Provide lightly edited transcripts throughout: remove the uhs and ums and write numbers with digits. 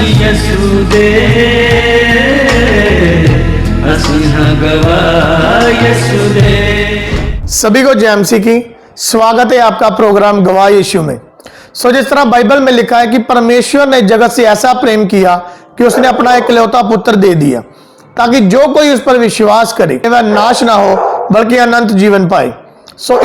यसु दे यसु दे। सभी को जेएमसी की स्वागत है आपका प्रोग्राम गवाह यीशु में। जिस तरह बाइबल में लिखा है कि परमेश्वर ने जगत से ऐसा प्रेम किया कि उसने अपना इकलौता पुत्र दे दिया ताकि जो कोई उस पर विश्वास करे वह नाश ना हो बल्कि अनंत जीवन पाए।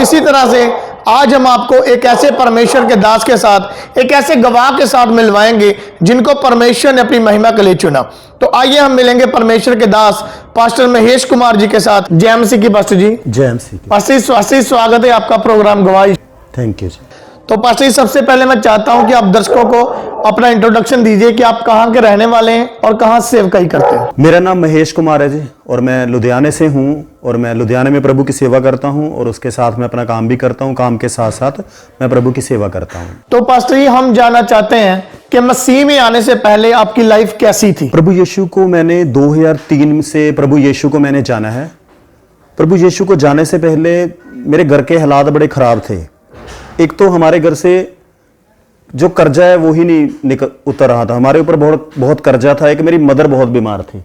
इसी तरह से आज हम आपको एक ऐसे परमेश्वर के दास के साथ, एक ऐसे गवाह के साथ मिलवाएंगे जिनको परमेश्वर ने अपनी महिमा के लिए चुना। तो आइए हम मिलेंगे परमेश्वर के दास पास्टर महेश कुमार जी के साथ। जेएमसी की पास्टर जी। जेएमसी की पास्टर स्वागत है आपका प्रोग्राम गवाह। Thank you. तो पास्टर जी, सबसे पहले मैं चाहता हूं कि आप दर्शकों को अपना इंट्रोडक्शन दीजिए कि आप कहां के रहने वाले हैं और कहां सेवकाई करते हैं। मेरा नाम महेश कुमार है जी और मैं लुधियाने से हूं और मैं लुधियाने में प्रभु की सेवा करता हूं और उसके साथ मैं अपना काम भी करता हूं। काम के साथ साथ मैं प्रभु की सेवा करता हूं। तो पास्टर जी, हम जानना चाहते हैं कि मसीह में आने से पहले आपकी लाइफ कैसी थी। प्रभु यीशु को मैंने 2003 से प्रभु यीशु को मैंने जाना है। प्रभु यीशु को जाने से पहले मेरे घर के हालात बड़े खराब थे। एक तो हमारे घर से जो कर्जा है वो ही नहीं उतर रहा था। हमारे ऊपर बहुत कर्जा था। एक मेरी मदर बहुत बीमार थी।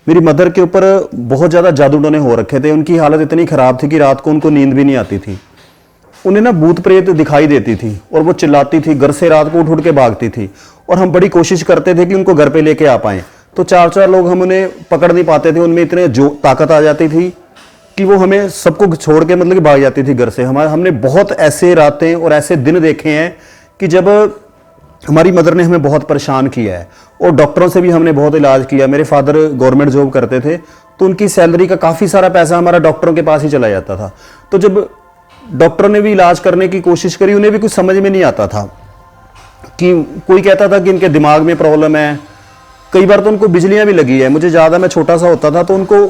मेरी मदर के ऊपर बहुत ज़्यादा जादू टोने हो रखे थे। उनकी हालत इतनी ख़राब थी कि रात को उनको नींद भी नहीं आती थी। उन्हें ना भूत प्रेत दिखाई देती थी और वो चिल्लाती थी, घर से रात को उठ के भागती थी और हम बड़ी कोशिश करते थे कि उनको घर पे लेके आ पाएँ। तो चार लोग हम उन्हें पकड़ नहीं पाते थे। उनमें इतने जो ताकत आ जाती थी कि वो हमें सबको छोड़ के मतलब कि भाग जाती थी घर से। हमने बहुत ऐसे रातें और ऐसे दिन देखे हैं कि जब हमारी मदर ने हमें बहुत परेशान किया है और डॉक्टरों से भी हमने बहुत इलाज किया। मेरे फादर गवर्नमेंट जॉब करते थे तो उनकी सैलरी का काफ़ी सारा पैसा हमारा डॉक्टरों के पास ही चला जाता था। तो जब डॉक्टरों ने भी इलाज करने की कोशिश करी, उन्हें भी कुछ समझ में नहीं आता था कि कोई कहता था कि इनके दिमाग में प्रॉब्लम है। कई बार तो उनको बिजलियाँ भी लगी है। मुझे ज़्यादा, मैं छोटा सा होता था तो उनको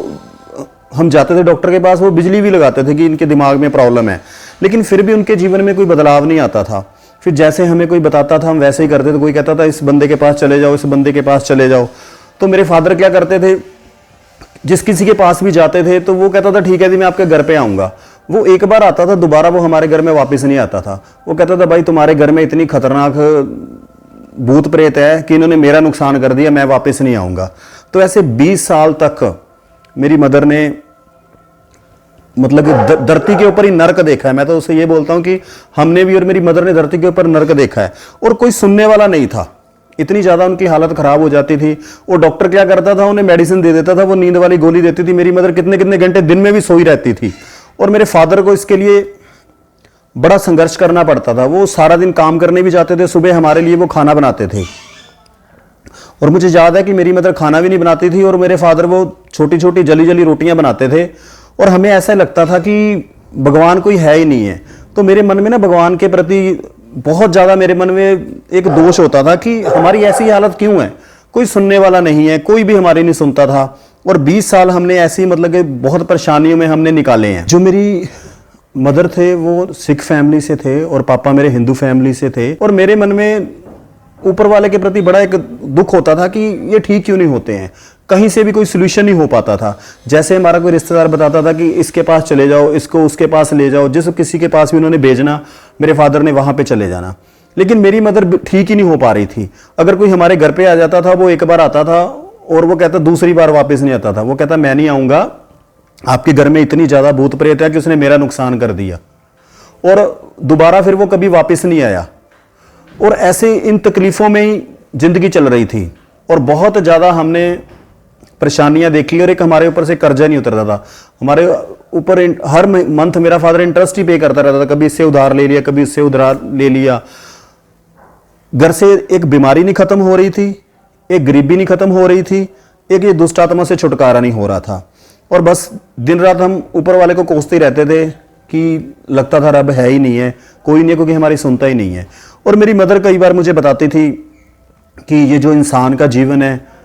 हम जाते थे डॉक्टर के पास, वो बिजली भी लगाते थे कि इनके दिमाग में प्रॉब्लम है, लेकिन फिर भी उनके जीवन में कोई बदलाव नहीं आता था। फिर जैसे हमें कोई बताता था हम वैसे ही करते थे। कोई कहता था इस बंदे के पास चले जाओ, इस बंदे के पास चले जाओ। तो मेरे फादर क्या करते थे, जिस किसी के पास भी जाते थे तो वो कहता था ठीक है जी मैं आपके घर पे आऊँगा। वो एक बार आता था, दोबारा वो हमारे घर में वापस नहीं आता था। वो कहता था भाई तुम्हारे घर में इतनी खतरनाक भूत प्रेत है कि इन्होंने मेरा नुकसान कर दिया, मैं वापस नहीं आऊँगा। तो ऐसे 20 साल तक मेरी मदर ने मतलब कि धरती के ऊपर ही नर्क देखा है। मैं तो उसे ये बोलता हूँ कि हमने भी और मेरी मदर ने धरती के ऊपर नर्क देखा है और कोई सुनने वाला नहीं था। इतनी ज़्यादा उनकी हालत ख़राब हो जाती थी। वो डॉक्टर क्या करता था, उन्हें मेडिसिन दे देता था, वो नींद वाली गोली देती थी। मेरी मदर कितने कितने घंटे दिन में भी सोई रहती थी और मेरे फादर को इसके लिए बड़ा संघर्ष करना पड़ता था। वो सारा दिन काम करने भी जाते थे, सुबह हमारे लिए वो खाना बनाते थे और मुझे याद है कि मेरी मदर खाना भी नहीं बनाती थी और मेरे फादर वो छोटी छोटी जली जली रोटियां बनाते थे और हमें ऐसा लगता था कि भगवान कोई है ही नहीं है। तो मेरे मन में ना भगवान के प्रति बहुत ज़्यादा मेरे मन में एक दोष होता था कि हमारी ऐसी हालत क्यों है, कोई सुनने वाला नहीं है, कोई भी हमारी नहीं सुनता था। और 20 साल हमने ऐसी मतलब कि बहुत परेशानियों में हमने निकाले हैं। जो मेरी मदर थे वो सिख फैमिली से थे और पापा मेरे हिंदू फैमिली से थे और मेरे मन में ऊपर वाले के प्रति बड़ा एक दुख होता था कि ये ठीक क्यों नहीं होते हैं। कहीं से भी कोई सोल्यूशन नहीं हो पाता था। जैसे हमारा कोई रिश्तेदार बताता था कि इसके पास चले जाओ, इसको उसके पास ले जाओ, जिस किसी के पास भी उन्होंने भेजना मेरे फादर ने वहाँ पे चले जाना, लेकिन मेरी मदर ठीक ही नहीं हो पा रही थी। अगर कोई हमारे घर पे आ जाता था, वो एक बार आता था और वो कहता दूसरी बार वापस नहीं आता था। वो कहता मैं नहीं आऊँगा, आपके घर में इतनी ज़्यादा भूत प्रेत है कि उसने मेरा नुकसान कर दिया। और दोबारा फिर वो कभी वापस नहीं आया। और ऐसे इन तकलीफ़ों में ही ज़िंदगी चल रही थी और बहुत ज़्यादा हमने परेशानियां देखी और एक हमारे ऊपर से कर्जा नहीं उतरता था। हमारे ऊपर हर मंथ मेरा फादर इंटरेस्ट ही पे करता रहता था। कभी इससे उधार ले लिया, कभी इससे उधार ले लिया। घर से एक बीमारी नहीं खत्म हो रही थी, एक गरीबी नहीं खत्म हो रही थी, एक ये दुष्ट आत्मा से छुटकारा नहीं हो रहा था। और बस दिन रात हम ऊपर वाले को कोसते ही रहते थे कि लगता था रब है ही नहीं है, कोई नहीं है, क्योंकि हमारी सुनता ही नहीं है। और मेरी मदर कई बार मुझे बताती थी कि ये जो इंसान का जीवन है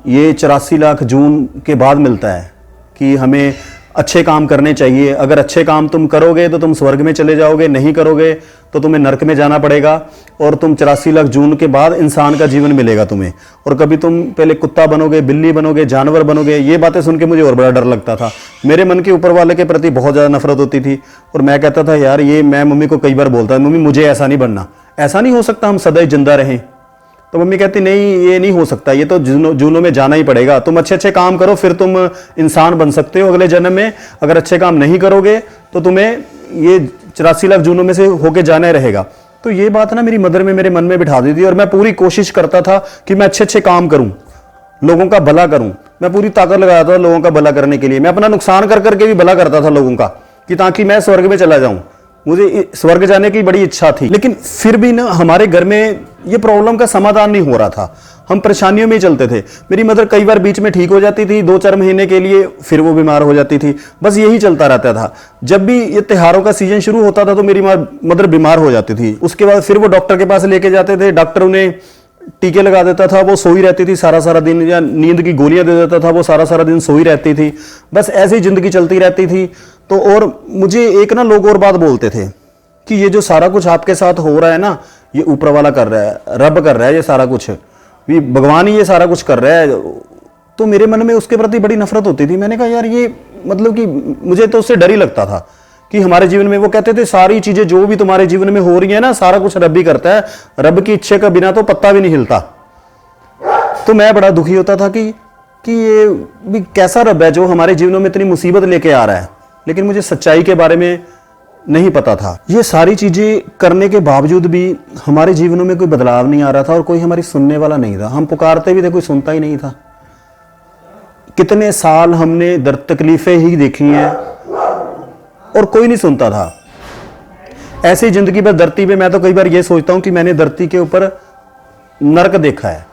ये 84 लाख जून के बाद मिलता है, कि हमें अच्छे काम करने चाहिए। अगर अच्छे काम तुम करोगे तो तुम स्वर्ग में चले जाओगे, नहीं करोगे तो तुम्हें नरक में जाना पड़ेगा। और तुम 84 लाख जून के बाद इंसान का जीवन मिलेगा तुम्हें, और कभी तुम पहले कुत्ता बनोगे, बिल्ली बनोगे, जानवर बनोगे। ये बातें सुन के मुझे और बड़ा डर लगता था। मेरे मन के ऊपर वाले के प्रति बहुत ज़्यादा नफरत होती थी और मैं कहता था यार ये, मैं मम्मी को कई बार बोलता, मम्मी मुझे ऐसा नहीं बनना, ऐसा नहीं हो सकता हम सदैव जिंदा रहें। तो मम्मी कहती नहीं ये नहीं हो सकता, ये तो जूनों में जाना ही पड़ेगा, तुम अच्छे अच्छे काम करो फिर तुम इंसान बन सकते हो अगले जन्म में, अगर अच्छे काम नहीं करोगे तो तुम्हें ये 84 लाख जूनों में से होके जाना ही रहेगा। तो ये बात ना मेरी मदर में मेरे मन में बिठा दी थी और मैं पूरी कोशिश करता था कि मैं अच्छे अच्छे काम करूं, लोगों का भला करूं। मैं पूरी ताकत लगाता था लोगों का भला करने के लिए। मैं अपना नुकसान कर करके भी भला करता था लोगों का, कि ताकि मैं स्वर्ग में चला जाऊं। मुझे स्वर्ग जाने की बड़ी इच्छा थी, लेकिन फिर भी ना हमारे घर में ये प्रॉब्लम का समाधान नहीं हो रहा था। हम परेशानियों में ही चलते थे। मेरी मदर कई बार बीच में ठीक हो जाती थी 2-4 महीने के लिए, फिर वो बीमार हो जाती थी। बस यही चलता रहता था। जब भी ये त्योहारों का सीजन शुरू होता था तो मेरी मदर बीमार हो जाती थी। उसके बाद फिर वो डॉक्टर के पास लेके जाते थे, डॉक्टर उन्हें टीके लगा देता था, वो सोई रहती थी सारा सारा दिन, या नींद की गोलियां दे देता था, वो सारा सारा दिन सोई रहती थी। बस ऐसे ही जिंदगी चलती रहती थी। तो और मुझे एक ना लोग और बात बोलते थे कि ये जो सारा कुछ आपके साथ हो रहा है ना, ये ऊपर वाला कर रहा है, रब कर रहा है ये सारा कुछ, ये भगवान ही ये सारा कुछ कर रहा है। तो मेरे मन में उसके प्रति बड़ी नफरत होती थी। मैंने कहा यार ये मतलब कि मुझे तो उससे डर ही लगता था कि हमारे जीवन में, वो कहते थे सारी चीजें जो भी तुम्हारे जीवन में हो रही है ना, सारा कुछ रब ही करता है, रब की इच्छा के बिना तो पत्ता भी नहीं हिलता। तो मैं बड़ा दुखी होता था कि ये भी कैसा रब है जो हमारे जीवनों में इतनी मुसीबत लेके आ रहा है। लेकिन मुझे सच्चाई के बारे में नहीं पता था। ये सारी चीजें करने के बावजूद भी हमारे जीवनों में कोई बदलाव नहीं आ रहा था और कोई हमारी सुनने वाला नहीं था। हम पुकारते भी थे, कोई सुनता ही नहीं था। कितने साल हमने दर्द तकलीफें ही देखी हैं और कोई नहीं सुनता था। ऐसी जिंदगी पर धरती पे मैं तो कई बार ये सोचता हूं कि मैंने धरती के ऊपर नरक देखा है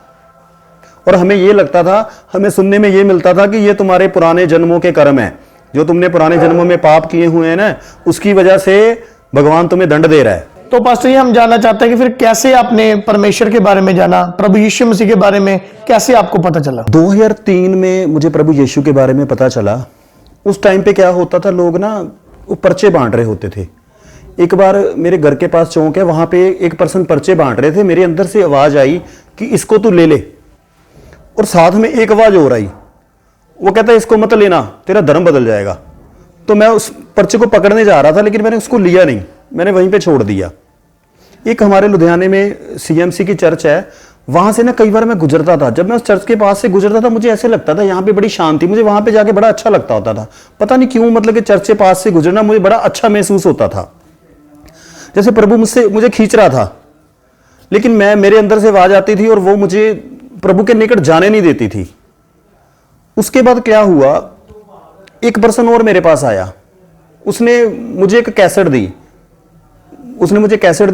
और हमें ये लगता था, हमें सुनने में ये मिलता था कि ये तुम्हारे पुराने जन्मों के कर्म है, जो तुमने पुराने जन्मों में पाप किए हुए हैं ना, उसकी वजह से भगवान तुम्हें दंड दे रहा है। तो पास्टर जी हम जानना चाहते हैं कि फिर कैसे आपने परमेश्वर के बारे में जाना, प्रभु यीशु मसीह के बारे में कैसे आपको पता चला? 2003 में मुझे प्रभु यीशु के बारे में पता चला। उस टाइम पे क्या होता था, लोग ना वो पर्चे बांट रहे होते थे। एक बार मेरे घर के पास चौक है, वहां पे एक पर्सन पर्चे बांट रहे थे। मेरे अंदर से आवाज आई कि इसको तू ले ले, और साथ में एक आवाज और आई, वो कहता है इसको मत लेना, तेरा धर्म बदल जाएगा। तो मैं उस पर्चे को पकड़ने जा रहा था, लेकिन मैंने उसको लिया नहीं, मैंने वहीं पे छोड़ दिया। एक हमारे लुधियाने में सीएमसी की चर्च है, वहां से ना कई बार मैं गुजरता था। जब मैं उस चर्च के पास से गुजरता था, मुझे ऐसे लगता था यहाँ पे बड़ी शांति, मुझे वहां पे जाके बड़ा अच्छा लगता होता था। पता नहीं क्यों, मतलब कि चर्च के पास से गुजरना मुझे बड़ा अच्छा महसूस होता था, जैसे प्रभु मुझे खींच रहा था। लेकिन मेरे अंदर से आवाज आती थी और वो मुझे प्रभु के निकट जाने नहीं देती थी। उसके बाद क्या हुआ, एक पर्सन और मेरे पास आया, उसने मुझे एक कैसेट दी।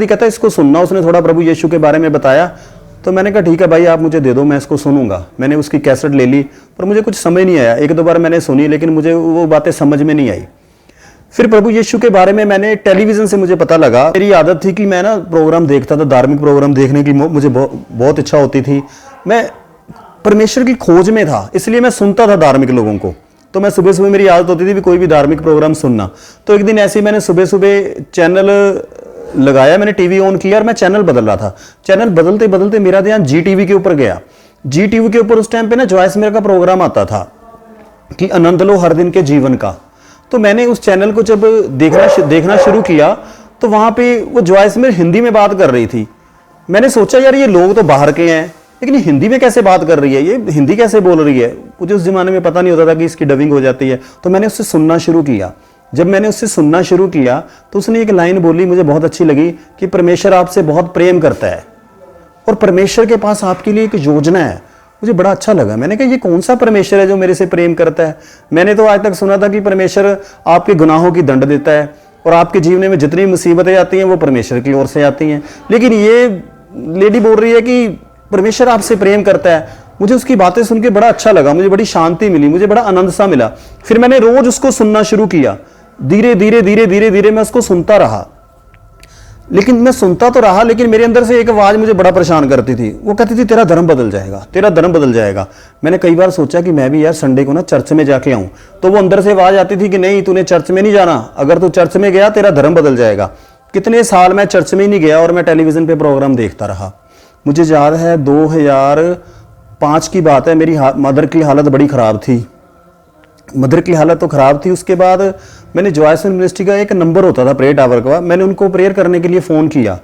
कहता इसको सुनना। उसने थोड़ा प्रभु यीशु के बारे में बताया, तो मैंने कहा ठीक है भाई, आप मुझे दे दो, मैं इसको सुनूंगा। मैंने उसकी कैसेट ले ली, पर मुझे कुछ समझ नहीं आया। 1-2 बार मैंने सुनी, लेकिन मुझे वो बातें समझ में नहीं आई। फिर प्रभु यीशु के बारे में मैंने टेलीविजन से मुझे पता लगा। मेरी आदत थी कि मैं ना प्रोग्राम देखता था, धार्मिक प्रोग्राम देखने की मुझे बहुत इच्छा होती थी। मैं परमेश्वर की खोज में था, इसलिए मैं सुनता था धार्मिक लोगों को। तो मैं सुबह सुबह, मेरी आदत होती थी कोई भी धार्मिक प्रोग्राम सुनना। तो एक दिन ऐसे ही मैंने सुबह सुबह चैनल लगाया, मैंने टीवी ऑन किया और मैं चैनल बदल रहा था। चैनल बदलते बदलते मेरा ध्यान जी टीवी के ऊपर गया। जी टीवी के ऊपर उस टाइम पे ना जॉयस मेयर का प्रोग्राम आता था कि आनंद लो हर दिन के जीवन का। तो मैंने उस चैनल को जब देखना शुरू किया, तो वहां पे वो जॉयस मेयर हिंदी में बात कर रही थी। मैंने सोचा यार ये लोग तो बाहर के हैं, लेकिन हिंदी में कैसे बात कर रही है, ये हिंदी कैसे बोल रही है। मुझे उस जमाने में पता नहीं होता था कि इसकी डबिंग हो जाती है। तो मैंने उससे सुनना शुरू किया। जब मैंने उससे सुनना शुरू किया तो उसने एक लाइन बोली, मुझे बहुत अच्छी लगी, कि परमेश्वर आपसे बहुत प्रेम करता है और परमेश्वर के पास आपके लिए एक योजना है। मुझे बड़ा अच्छा लगा। मैंने कहा ये कौन सा परमेश्वर है जो मेरे से प्रेम करता है? मैंने तो आज तक सुना था कि परमेश्वर आपके गुनाहों की दंड देता है और आपके जीवन में जितनी मुसीबतें आती हैं वो परमेश्वर की ओर से आती हैं। लेकिन ये लेडी बोल रही है कि परमेश्वर आपसे प्रेम करता है। मुझे उसकी बातें सुन के बड़ा अच्छा लगा, मुझे बड़ी शांति मिली, मुझे बड़ा आनंद सा मिला। फिर मैंने रोज उसको सुनना शुरू किया। धीरे धीरे मैं उसको सुनता रहा। लेकिन मैं सुनता तो रहा, लेकिन मेरे अंदर से एक आवाज मुझे बड़ा परेशान करती थी। वो कहती थी तेरा धर्म बदल जाएगा, तेरा धर्म बदल जाएगा। मैंने कई बार सोचा कि मैं भी यार संडे को ना चर्च में जाके आऊं। तो वो अंदर से आवाज आती थी कि नहीं, तूने चर्च में नहीं जाना, अगर तू चर्च में गया तेरा धर्म बदल जाएगा। कितने साल मैं चर्च में ही नहीं गया और मैं टेलीविजन पे प्रोग्राम देखता रहा। मुझे याद है 2005 की बात है, मेरी मदर की हालत बड़ी खराब थी। मदर की हालत तो खराब थी। उसके बाद मैंने जॉयस मिनिस्ट्री का एक नंबर होता था प्रेयर टावर का, मैंने उनको प्रेयर करने के लिए फ़ोन किया।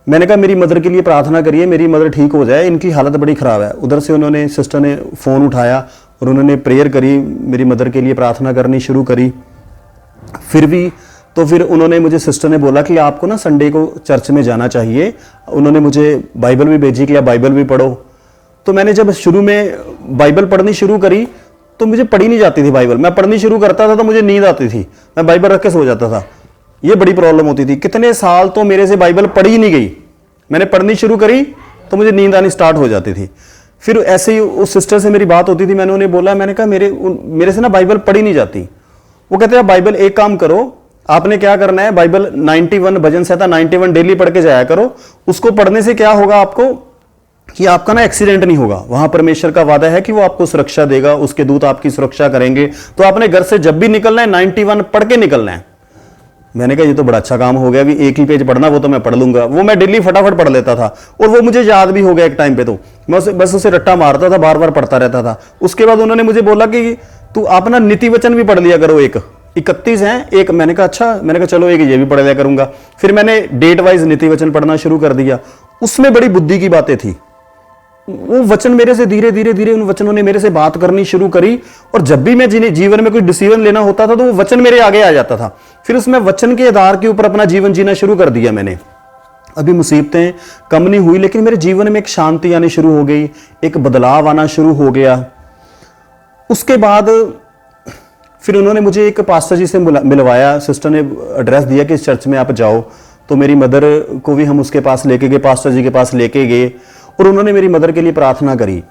मैंने कहा मेरी मदर के लिए प्रार्थना करिए, मेरी मदर ठीक हो जाए, इनकी हालत बड़ी ख़राब है। उधर से उन्होंने, सिस्टर ने फ़ोन उठाया और उन्होंने प्रेयर करी, मेरी मदर के लिए प्रार्थना करनी शुरू करी। फिर उन्होंने मुझे, सिस्टर ने बोला कि आपको ना संडे को चर्च में जाना चाहिए। उन्होंने मुझे बाइबल भी भेजी कि आप बाइबल भी पढ़ो। तो मैंने जब शुरू में बाइबल पढ़नी शुरू करी तो मुझे पढ़ी नहीं जाती थी बाइबल। मैं पढ़नी शुरू करता था तो मुझे नींद आती थी, मैं बाइबल रख के सो जाता था। ये बड़ी प्रॉब्लम होती थी। कितने साल तो मेरे से बाइबल पढ़ी ही नहीं गई। मैंने पढ़नी शुरू करी तो मुझे नींद आनी स्टार्ट हो जाती थी। फिर ऐसे ही उस सिस्टर से मेरी बात होती थी, मैंने उन्हें बोला, मैंने कहा मेरे से ना बाइबल पढ़ी नहीं जाती। वो कहते हैं बाइबल एक काम करो, आपने क्या करना है, बाइबल 91 भजन संहिता 91 डेली पढ़ के जाया करो। उसको पढ़ने से क्या होगा आपको कि आपका ना एक्सीडेंट नहीं होगा। वहां परमेश्वर का वादा है कि वो आपको सुरक्षा देगा, उसके दूत आपकी सुरक्षा करेंगे। तो आपने घर से जब भी निकलना है 91 पढ़ के निकलना है। मैंने कहा ये तो बड़ा अच्छा काम हो गया, अभी एक ही पेज पढ़ना, वो तो मैं पढ़ लूंगा। वो मैं डेली फटाफट पढ़ लेता था और वो मुझे याद भी हो गया। एक टाइम पे तो मैं बस उसे रट्टा मारता था, बार बार पढ़ता रहता था। उसके बाद उन्होंने मुझे बोला कि तू अपना नीति वचन भी पढ़ लिया करो, एक 31 हैं एक। मैंने कहा अच्छा, मैंने कहा चलो एक ये भी पढ़ लिया करूंगा। फिर मैंने डेट वाइज नीति वचन पढ़ना शुरू कर दिया। उसमें बड़ी बुद्धि की बातें थी। वो वचन मेरे से धीरे धीरे धीरे उन वचनों ने मेरे से बात करनी शुरू करी। और जब भी मैं जीवन में कोई डिसीजन लेना होता था तो वो वचन मेरे आगे आ जाता था। फिर उसमें वचन के आधार के ऊपर अपना जीवन जीना शुरू कर दिया मैंने। अभी मुसीबतें कम नहीं हुई, लेकिन मेरे जीवन में एक शांति आनी शुरू हो गई, एक बदलाव आना शुरू हो गया। उसके बाद फिर उन्होंने मुझे एक पास्टर जी से मिलवाया। सिस्टर ने एड्रेस दिया कि इस चर्च में आप जाओ। तो मेरी मदर को भी हम उसके पास लेके गए, पास्टर जी के पास लेके गए और उन्होंने मेरी मदर के लिए प्रार्थना करी।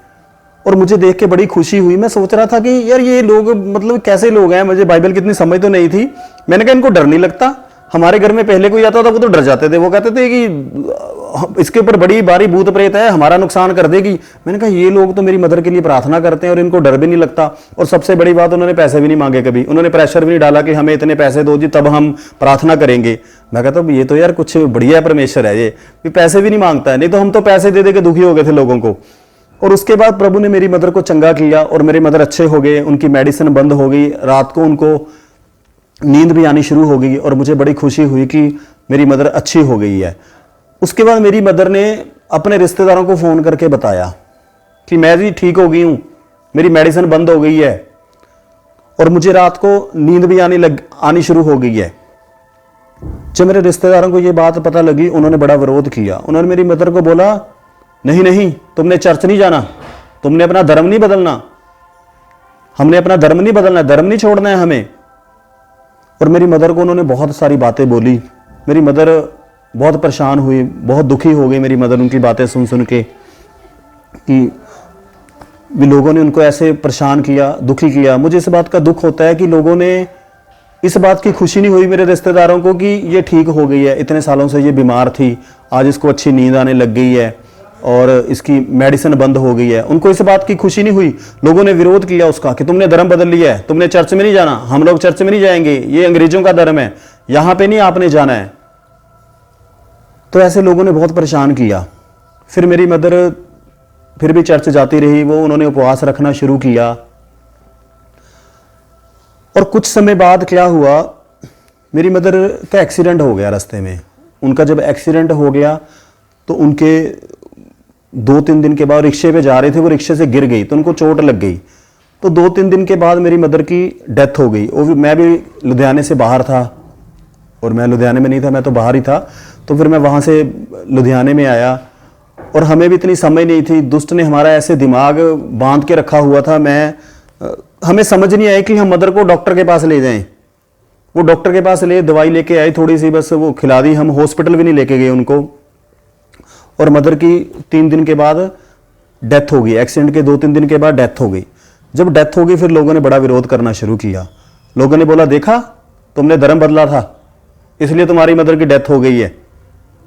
और मुझे देख के बड़ी खुशी हुई। मैं सोच रहा था कि यार ये लोग मतलब कैसे लोग हैं, मुझे बाइबल की इतनी समझ तो नहीं थी। मैंने कहा इनको डर नहीं लगता। हमारे घर में पहले कोई आता था वो तो डर जाते थे, वो कहते थे कि इसके ऊपर बड़ी भारी भूत प्रेत है, हमारा नुकसान कर देगी। मैंने कहा ये लोग तो मेरी मदर के लिए प्रार्थना करते हैं और इनको डर भी नहीं लगता। और सबसे बड़ी बात, उन्होंने पैसे भी नहीं मांगे कभी, उन्होंने प्रेशर भी नहीं डाला कि हमें इतने पैसे दो जी तब हम प्रार्थना करेंगे। मैं कहता हूँ ये तो यार कुछ बढ़िया परमेश्वर है, ये पैसे भी नहीं मांगता है, नहीं तो हम तो पैसे दे दे के दुखी हो गए थे लोगों को। और उसके बाद प्रभु ने मेरी मदर को चंगा किया और मेरे मदर अच्छे हो गए, उनकी मेडिसिन बंद हो गई, रात को उनको नींद भी आनी शुरू हो गई और मुझे बड़ी खुशी हुई कि मेरी मदर अच्छी हो गई है। उसके बाद मेरी मदर ने अपने रिश्तेदारों को फ़ोन करके बताया कि मैं जी ठीक हो गई हूँ, मेरी मेडिसिन बंद हो गई है और मुझे रात को नींद भी आनी शुरू हो गई है। जब मेरे रिश्तेदारों को ये बात पता लगी, उन्होंने बड़ा विरोध किया। उन्होंने मेरी मदर को बोला नहीं नहीं, तुमने चर्च नहीं जाना, तुमने अपना धर्म नहीं बदलना, हमने अपना धर्म नहीं बदलना, धर्म नहीं छोड़ना है हमें। और मेरी मदर को उन्होंने बहुत सारी बातें बोली। मेरी मदर बहुत परेशान हुई, बहुत दुखी हो गई मेरी मदर उनकी बातें सुन के कि भी लोगों ने उनको ऐसे परेशान किया, दुखी किया। मुझे इस बात का दुख होता है कि लोगों ने इस बात की खुशी नहीं हुई मेरे रिश्तेदारों को कि ये ठीक हो गई है, इतने सालों से ये बीमार थी, आज इसको अच्छी नींद आने लग गई है और इसकी मेडिसिन बंद हो गई है। उनको इस बात की खुशी नहीं हुई। लोगों ने विरोध किया उसका कि तुमने धर्म बदल लिया है, तुमने चर्च में नहीं जाना, हम लोग चर्च में नहीं जाएंगे, ये अंग्रेजों का धर्म है, यहां पे नहीं आपने जाना है। तो ऐसे लोगों ने बहुत परेशान किया। फिर मेरी मदर फिर भी चर्च जाती रही, वो उन्होंने उपवास रखना शुरू किया। और कुछ समय बाद क्या हुआ, मेरी मदर का एक्सीडेंट हो गया रास्ते में। उनका जब एक्सीडेंट हो गया तो उनके 2-3 दिन के बाद रिक्शे पे जा रहे थे, वो रिक्शे से गिर गई तो उनको चोट लग गई। तो 2-3 दिन के बाद मेरी मदर की डेथ हो गई। और मैं भी लुधियाने से बाहर था और मैं लुधियाने में नहीं था, मैं तो बाहर ही था। तो फिर मैं वहाँ से लुधियाने में आया और हमें भी इतनी समझ नहीं थी। दुष्ट ने हमारा ऐसे दिमाग बांध के रखा हुआ था, हमें समझ नहीं आया कि हम मदर को डॉक्टर के पास ले जाएं। वो डॉक्टर के पास दवाई लेके आए थोड़ी सी, बस वो खिला दी, हम हॉस्पिटल भी नहीं लेके गए उनको। और मदर की 3 दिन के बाद डेथ हो गई। एक्सीडेंट के 2-3 दिन के बाद डेथ हो गई। जब डेथ हो गई फिर लोगों ने बड़ा विरोध करना शुरू किया। लोगों ने बोला देखा तुमने धर्म बदला था इसलिए तुम्हारी मदर की डेथ हो गई है।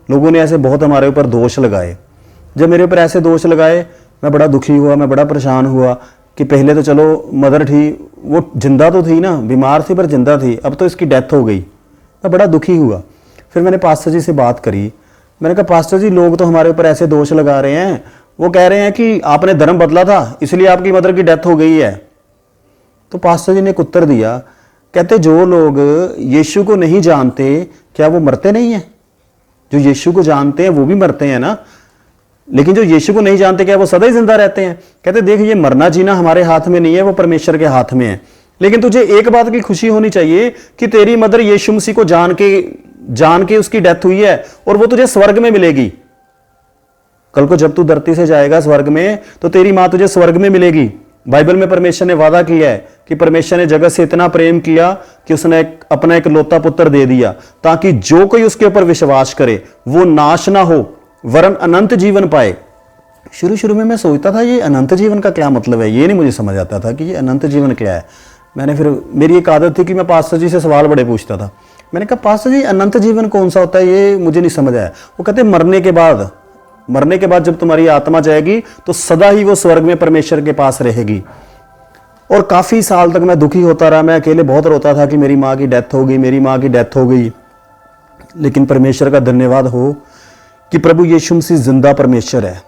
लोगों ने ऐसे बहुत हमारे ऊपर दोष लगाए। जब मेरे ऊपर ऐसे दोष लगाए मैं बड़ा दुखी हुआ, मैं बड़ा परेशान हुआ कि पहले तो चलो मदर थी, वो जिंदा तो थी ना, बीमार थी पर जिंदा थी, अब तो इसकी डेथ हो गई। मैं बड़ा दुखी हुआ। फिर मैंने पास्टर जी से बात करी। मैंने कहा पास्टर जी लोग तो हमारे ऊपर ऐसे दोष लगा रहे हैं, वो कह रहे हैं कि आपने धर्म बदला था इसलिए आपकी मदर की डेथ हो गई है। तो पास्टर जी ने एक उत्तर दिया, कहते जो लोग यीशु को नहीं जानते क्या वो मरते नहीं हैं? जो यीशु को जानते हैं वो भी मरते हैं ना, लेकिन जो यीशु को नहीं जानते क्या वो सदा ही जिंदा रहते हैं? कहते देख, ये मरना जीना हमारे हाथ में नहीं है, वो परमेश्वर के हाथ में है। लेकिन तुझे एक बात की खुशी होनी चाहिए कि तेरी मदर यीशु मसीह को जान के उसकी डेथ हुई है और वो तुझे स्वर्ग में मिलेगी। कल को जब तू धरती से जाएगा स्वर्ग में, तो तेरी मां तुझे स्वर्ग में मिलेगी। बाइबल में परमेश्वर ने वादा किया है कि परमेश्वर ने जगत से इतना प्रेम किया कि उसने अपना एक लौता पुत्र दे दिया, ताकि जो कोई उसके ऊपर विश्वास करे वो नाश ना हो वरन अनंत जीवन पाए। शुरू में मैं सोचता था ये अनंत जीवन का क्या मतलब है, ये नहीं मुझे समझ आता था कि ये अनंत जीवन क्या है। मेरी एक आदत थी कि मैं पास्टर जी से सवाल बड़े पूछता था। मैंने कहा पास्टर जी अनंत जीवन कौन सा होता है, ये मुझे नहीं समझ आया। वो कहते मरने के बाद जब तुम्हारी आत्मा जाएगी तो सदा ही वो स्वर्ग में परमेश्वर के पास रहेगी। और काफी साल तक मैं दुखी होता रहा, मैं अकेले बहुत रोता था कि मेरी माँ की डेथ हो गई। लेकिन परमेश्वर का धन्यवाद हो कि प्रभु यीशु मसीह जिंदा परमेश्वर है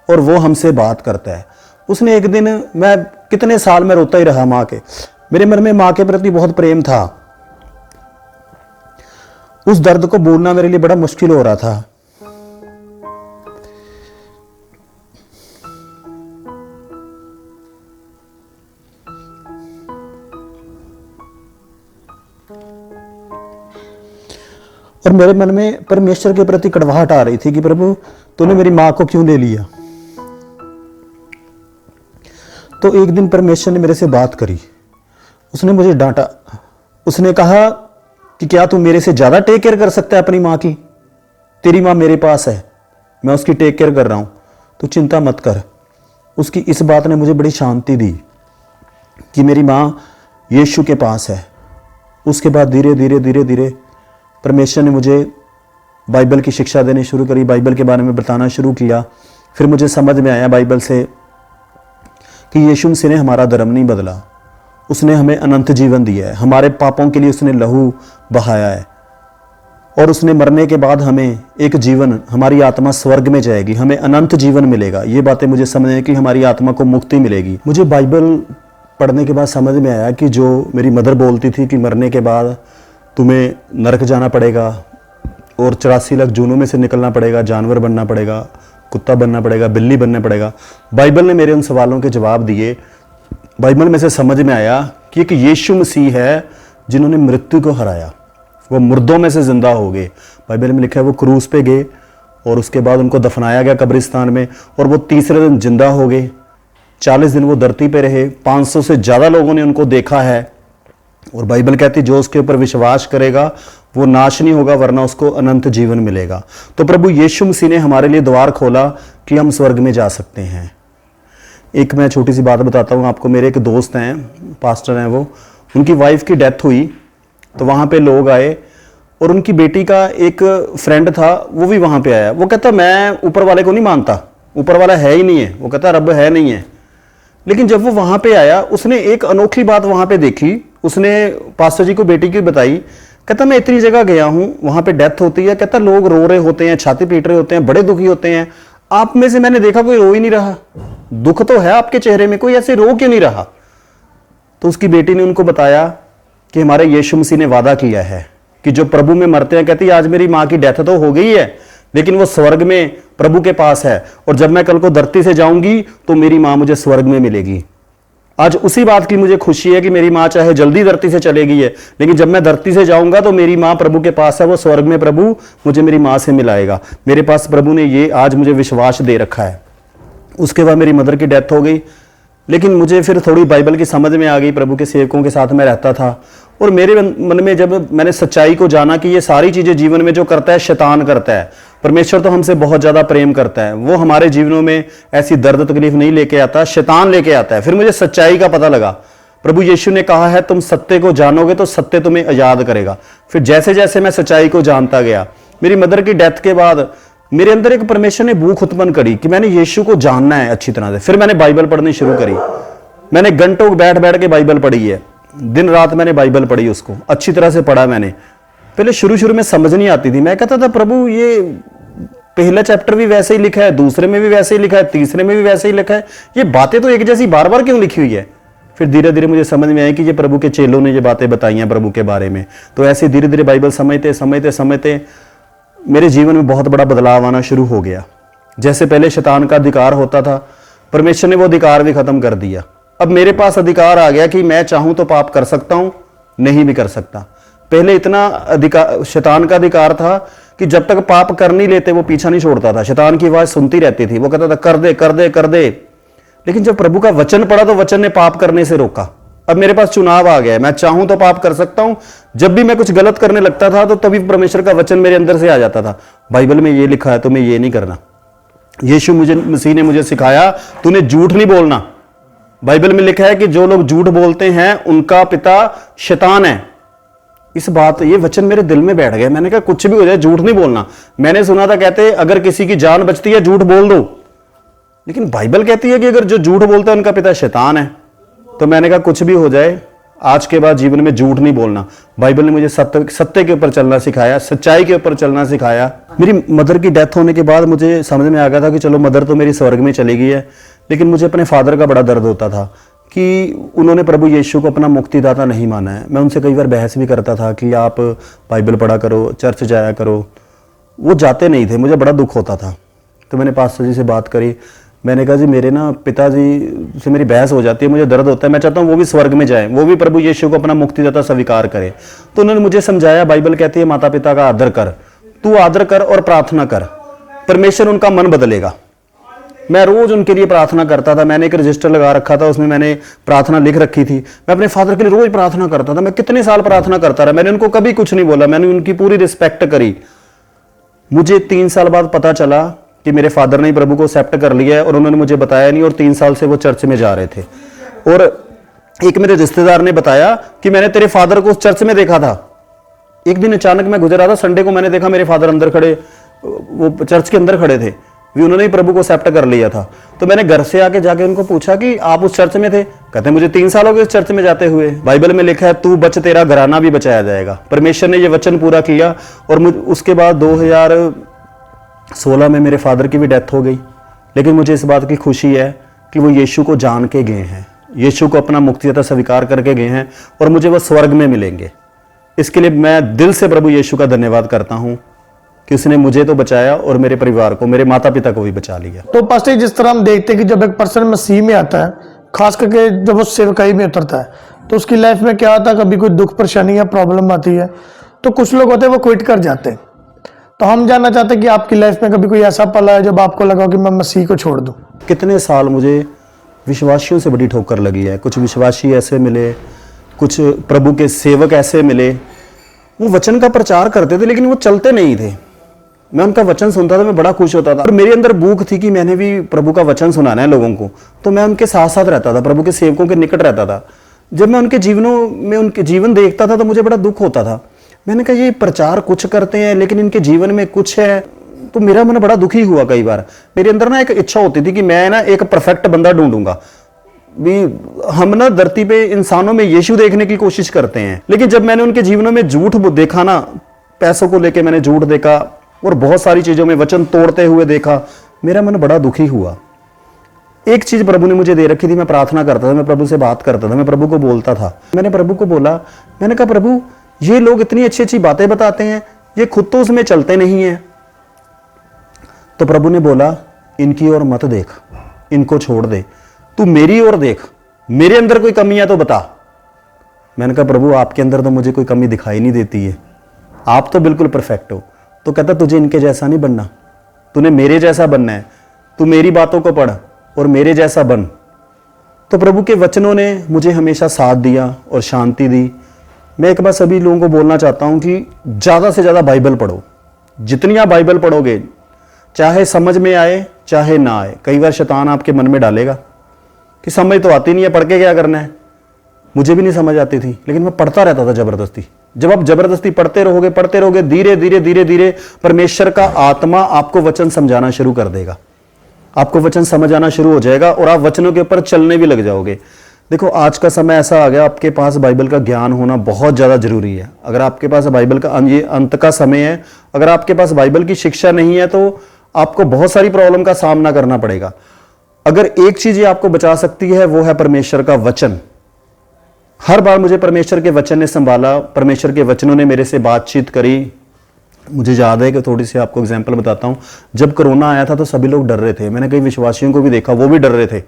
और वो हमसे बात करता है। उसने एक दिन, मैं कितने साल में रोता ही रहा माँ के, मेरे मन में माँ के प्रति बहुत प्रेम था। उस दर्द को बोलना मेरे लिए बड़ा मुश्किल हो रहा था। और मेरे मन में परमेश्वर के प्रति कड़वाहट आ रही थी कि प्रभु तूने मेरी मां को क्यों ले लिया। तो एक दिन परमेश्वर ने मेरे से बात करी, उसने मुझे डांटा। उसने कहा कि क्या तू मेरे से ज्यादा टेक केयर कर सकता है अपनी मां की? तेरी मां मेरे पास है, मैं उसकी टेक केयर कर रहा हूं, तू चिंता मत कर। उसकी इस बात ने मुझे बड़ी शांति दी कि मेरी मां यीशु के पास है। उसके बाद धीरे धीरे परमेश्वर ने मुझे बाइबल की शिक्षा देनी शुरू करी, बाइबल के बारे में बताना शुरू किया। फिर मुझे समझ में आया बाइबल से कि यीशु मसीह ने हमारा धर्म नहीं बदला, उसने हमें अनंत जीवन दिया है। हमारे पापों के लिए उसने लहू बहाया है और उसने मरने के बाद हमें एक जीवन, हमारी आत्मा स्वर्ग में जाएगी, हमें अनंत जीवन मिलेगा। ये बातें मुझे समझ में कि हमारी आत्मा को मुक्ति मिलेगी। मुझे बाइबल पढ़ने के बाद समझ में आया कि जो मेरी मदर बोलती थी कि मरने के बाद तुम्हें नरक जाना पड़ेगा और 84 लाख जूनों में से निकलना पड़ेगा, जानवर बनना पड़ेगा, कुत्ता बनना पड़ेगा, बिल्ली बनना पड़ेगा। बाइबल ने मेरे उन सवालों के जवाब दिए। बाइबल में से समझ में आया कि एक यीशु मसीह है जिन्होंने मृत्यु को हराया, वो मुर्दों में से जिंदा हो गए। बाइबल में लिखा है वो क्रूस पे गए और उसके बाद उनको दफनाया गया कब्रिस्तान में और वो तीसरे दिन जिंदा हो गए। 40 दिन वो धरती पे रहे, 500 से ज़्यादा लोगों ने उनको देखा है। और बाइबल कहती जो उसके ऊपर विश्वास करेगा वो नाश नहीं होगा वरना उसको अनंत जीवन मिलेगा। तो प्रभु यीशु मसीह ने हमारे लिए द्वार खोला कि हम स्वर्ग में जा सकते हैं। एक मैं छोटी सी बात बताता हूँ आपको। मेरे एक दोस्त हैं, पास्टर हैं, वो उनकी वाइफ की डेथ हुई तो वहाँ पे लोग आए और उनकी बेटी का एक फ्रेंड था, वो भी वहाँ पे आया। वो कहता मैं ऊपर वाले को नहीं मानता, ऊपर वाला है ही नहीं है, वो कहता रब है नहीं है। लेकिन जब वो वहाँ पे आया उसने एक अनोखी बात वहाँ पे देखी। उसने पास्टर जी को बेटी की बताई। कहता मैं इतनी जगह गया हूँ, वहाँ पे डेथ होती है, कहता लोग रो रहे होते हैं, छाती पीट रहे होते हैं, बड़े दुखी होते हैं, आप में से मैंने देखा कोई रो ही नहीं रहा। दुख तो है आपके चेहरे में, कोई ऐसे रो क्यों नहीं रहा? तो उसकी बेटी ने उनको बताया कि हमारे यीशु मसीह ने वादा किया है कि जो प्रभु में मरते हैं, कहती आज मेरी माँ की डेथ तो हो गई है लेकिन वो स्वर्ग में प्रभु के पास है और जब मैं कल को धरती से जाऊंगी तो मेरी माँ मुझे स्वर्ग में मिलेगी। आज उसी बात की मुझे खुशी है कि मेरी माँ चाहे जल्दी धरती से चले गई है लेकिन जब मैं धरती से जाऊंगा तो मेरी माँ प्रभु के पास है, वो स्वर्ग में प्रभु मुझे मेरी माँ से मिलाएगा। मेरे पास प्रभु ने ये आज मुझे विश्वास दे रखा है। उसके बाद मेरी मदर की डेथ हो गई लेकिन मुझे फिर थोड़ी बाइबल की समझ में आ गई। प्रभु के सेवकों के साथ मैं रहता था और मेरे मन में जब मैंने सच्चाई को जाना कि ये सारी चीजें जीवन में जो करता है शैतान करता है, परमेश्वर तो हमसे बहुत ज्यादा प्रेम करता है, वो हमारे जीवनों में ऐसी दर्द तकलीफ नहीं लेके आता, शैतान लेके आता है। फिर मुझे सच्चाई का पता लगा। प्रभु यीशु ने कहा है तुम सत्य को जानोगे तो सत्य तुम्हें आजाद करेगा। फिर जैसे जैसे मैं सच्चाई को जानता गया, मेरी मदर की डेथ के बाद मेरे अंदर एक परमेश्वर ने भूख उत्पन्न करी कि मैंने यीशु को जानना है अच्छी तरह से। फिर मैंने बाइबल पढ़नी शुरू करी। मैंने घंटों बैठ बैठ के बाइबल पढ़ी है, दिन रात मैंने बाइबल पढ़ी, उसको अच्छी तरह से पढ़ा मैंने। पहले शुरू में समझ नहीं आती थी, मैं कहता था प्रभु ये पहला चैप्टर भी वैसे ही लिखा है, दूसरे में भी वैसे ही लिखा है, तीसरे में भी वैसे ही लिखा है, ये बातें तो एक जैसी बार बार क्यों लिखी हुई है। फिर धीरे धीरे मुझे समझ में आई कि ये प्रभु के चेलों ने ये बातें बताई हैं प्रभु के बारे में। तो ऐसे धीरे धीरे बाइबल समझते मेरे जीवन में बहुत बड़ा बदलाव आना शुरू हो गया। जैसे पहले शैतान का अधिकार होता था, परमेश्वर ने वो अधिकार भी खत्म कर दिया। अब मेरे पास अधिकार आ गया कि मैं चाहूं तो पाप कर सकता हूं, नहीं भी कर सकता। पहले इतना अधिकार, शैतान का अधिकार था कि जब तक पाप कर नहीं लेते वो पीछा नहीं छोड़ता था। शैतान की आवाज सुनती रहती थी, वो कहता था कर दे कर दे कर दे। लेकिन जब प्रभु का वचन पढ़ा तो वचन ने पाप करने से रोका। अब मेरे पास चुनाव आ गया है, मैं चाहूं तो पाप कर सकता हूं। जब भी मैं कुछ गलत करने लगता था तो तभी परमेश्वर का वचन मेरे अंदर से आ जाता था, बाइबल में ये लिखा है तुम्हें ये नहीं करना। यीशु मसीह ने मुझे सिखाया तूने झूठ नहीं बोलना। बाइबल में लिखा है कि जो लोग झूठ बोलते हैं उनका पिता शैतान है। इस बात, ये वचन मेरे दिल में बैठ गया। मैंने कहा कुछ भी हो जाए झूठ नहीं बोलना। मैंने सुना था कहते अगर किसी की जान बचती है झूठ बोल दो, लेकिन बाइबल कहती है कि अगर जो झूठ बोलता है उनका पिता शैतान है। तो मैंने कहा कुछ भी हो जाए आज के बाद जीवन में झूठ नहीं बोलना। बाइबल ने मुझे सत्य के ऊपर चलना सिखाया, सच्चाई के ऊपर चलना सिखाया। मेरी मदर की डेथ होने के बाद मुझे समझ में आ गया था कि चलो मदर तो मेरी स्वर्ग में चली गई है, लेकिन मुझे अपने फादर का बड़ा दर्द होता था कि उन्होंने प्रभु यीशु को अपना मुक्तिदाता नहीं माना है। मैं उनसे कई बार बहस भी करता था कि आप बाइबल पढ़ा करो, चर्च जाया करो। वो जाते नहीं थे, मुझे बड़ा दुख होता था। तो मैंने पास्टर जी से बात करी, मैंने कहा जी मेरे ना पिताजी से मेरी बहस हो जाती है, मुझे दर्द होता है, मैं चाहता हूँ वो भी स्वर्ग में जाए, वो भी प्रभु यीशु को अपना मुक्तिदाता स्वीकार करे। तो उन्होंने मुझे समझाया, बाइबल कहती है माता पिता का आदर कर, तू आदर कर और प्रार्थना कर, परमेश्वर उनका मन बदलेगा। मैं रोज उनके लिए प्रार्थना करता था। मैंने एक रजिस्टर लगा रखा था, उसमें मैंने प्रार्थना लिख रखी थी। मैं अपने फादर के लिए रोज प्रार्थना करता था। मैं कितने साल प्रार्थना करता रहा, मैंने उनको कभी कुछ नहीं बोला, मैंने उनकी पूरी रिस्पेक्ट करी। मुझे 3 साल बाद पता चला कि मेरे फादर ने प्रभु को एक्सेप्ट कर लिया है और उन्होंने मुझे बताया नहीं, और 3 साल से वो चर्च में जा रहे थे। और एक मेरे रिश्तेदार ने बताया कि मैंने तेरे फादर को उस चर्च में देखा था। एक दिन अचानक मैं गुजर रहा था, संडे को मैंने देखा मेरे फादर अंदर खड़े, वो चर्च के अंदर खड़े थे, भी उन्होंने ही प्रभु को एक्सेप्ट कर लिया था। तो मैंने घर से आके जाके उनको पूछा कि आप उस चर्च में थे? कहते मुझे 3 साल हो गए इस चर्च में जाते हुए। बाइबल में लिखा है तू बच तेरा घराना भी बचाया जाएगा। परमेश्वर ने ये वचन पूरा किया। और उसके बाद 2016 में मेरे फादर की भी डेथ हो गई। लेकिन मुझे इस बात की खुशी है कि वो यीशु को जान के गए हैं, यीशु को अपना मुक्तिदाता स्वीकार करके गए हैं, और मुझे वो स्वर्ग में मिलेंगे। इसके लिए मैं दिल से प्रभु यीशु का धन्यवाद करता हूं कि उसने मुझे तो बचाया और मेरे परिवार को, मेरे माता पिता को भी बचा लिया। तो पास्टर जिस तरह हम देखते हैं कि जब एक पर्सन मसीह में आता है, खास करके जब वो सेवकाई में उतरता है, तो उसकी लाइफ में क्या आता है, कभी कोई दुख परेशानी या प्रॉब्लम आती है, तो कुछ लोग होते हैं वो क्विट कर जाते हैं। तो हम जानना चाहते हैं कि आपकी लाइफ में कभी कोई ऐसा पल है जब आपको लगा कि मैं मसीह को छोड़ दूं? कितने साल मुझे विश्वासियों से बड़ी ठोकर लगी है। कुछ विश्वासी ऐसे मिले, कुछ प्रभु के सेवक ऐसे मिले, वो वचन का प्रचार करते थे लेकिन वो चलते नहीं थे। मैं उनका वचन सुनता था, मैं बड़ा खुश होता था, और मेरे अंदर भूख थी कि मैंने भी प्रभु का वचन सुनाना है लोगों को। तो मैं उनके साथ साथ रहता था, प्रभु के सेवकों के निकट रहता था। जब मैं उनके जीवनों में उनके जीवन देखता था तो मुझे बड़ा दुख होता था। मैंने कहा ये प्रचार कुछ करते हैं लेकिन इनके जीवन में कुछ है, तो मेरा मन बड़ा दुखी हुआ। कई बार मेरे अंदर ना एक इच्छा होती थी कि मैं ना एक परफेक्ट बंदा ढूंढूंगा। भी हम ना धरती पे इंसानों में यीशु देखने की कोशिश करते हैं, लेकिन जब मैंने उनके जीवनों में झूठ देखा ना, पैसों को लेके मैंने झूठ देखा और बहुत सारी चीजों में वचन तोड़ते हुए देखा, मेरा मन बड़ा दुखी हुआ। एक चीज प्रभु ने मुझे दे रखी थी, मैं प्रार्थना करता था, मैं प्रभु से बात करता था, मैं प्रभु को बोलता था। मैंने प्रभु को बोला, मैंने कहा प्रभु ये लोग इतनी अच्छी अच्छी बातें बताते हैं, ये खुद तो उसमें चलते नहीं है। तो प्रभु ने बोला इनकी ओर मत देख, इनको छोड़ दे, तू मेरी ओर देख, मेरे अंदर कोई कमी है तो बता। मैंने कहा प्रभु आपके अंदर तो मुझे कोई कमी दिखाई नहीं देती है, आप तो बिल्कुल परफेक्ट हो। तो कहता तुझे इनके जैसा नहीं बनना, तूने मेरे जैसा बनना है, तू मेरी बातों को पढ़ और मेरे जैसा बन। तो प्रभु के वचनों ने मुझे हमेशा साथ दिया और शांति दी। मैं एक बार सभी लोगों को बोलना चाहता हूं कि ज़्यादा से ज़्यादा बाइबल पढ़ो। जितनी आप बाइबल पढ़ोगे, चाहे समझ में आए चाहे ना आए, कई बार शैतान आपके मन में डालेगा कि समझ तो आती नहीं है, पढ़ के क्या करना है। मुझे भी नहीं समझ आती थी लेकिन मैं पढ़ता रहता था जबरदस्ती। जब आप जबरदस्ती पढ़ते रहोगे, धीरे धीरे परमेश्वर का आत्मा आपको वचन समझाना शुरू कर देगा, आपको वचन समझ आना शुरू हो जाएगा और आप वचनों के ऊपर चलने भी लग जाओगे। देखो आज का समय ऐसा आ गया, आपके पास बाइबल का ज्ञान होना बहुत ज़्यादा जरूरी है। अगर आपके पास बाइबल का, ये अंत का समय है, अगर आपके पास बाइबल की शिक्षा नहीं है तो आपको बहुत सारी प्रॉब्लम का सामना करना पड़ेगा। अगर एक चीज आपको बचा सकती है वो है परमेश्वर का वचन। हर बार मुझे परमेश्वर के वचन ने संभाला, परमेश्वर के वचनों ने मेरे से बातचीत करी, मुझे याद है कि थोड़ी सी आपको एग्जांपल बताता हूँ। जब कोरोना आया था तो सभी लोग डर रहे थे। मैंने कई विश्वासियों को भी देखा, वो भी डर रहे थे।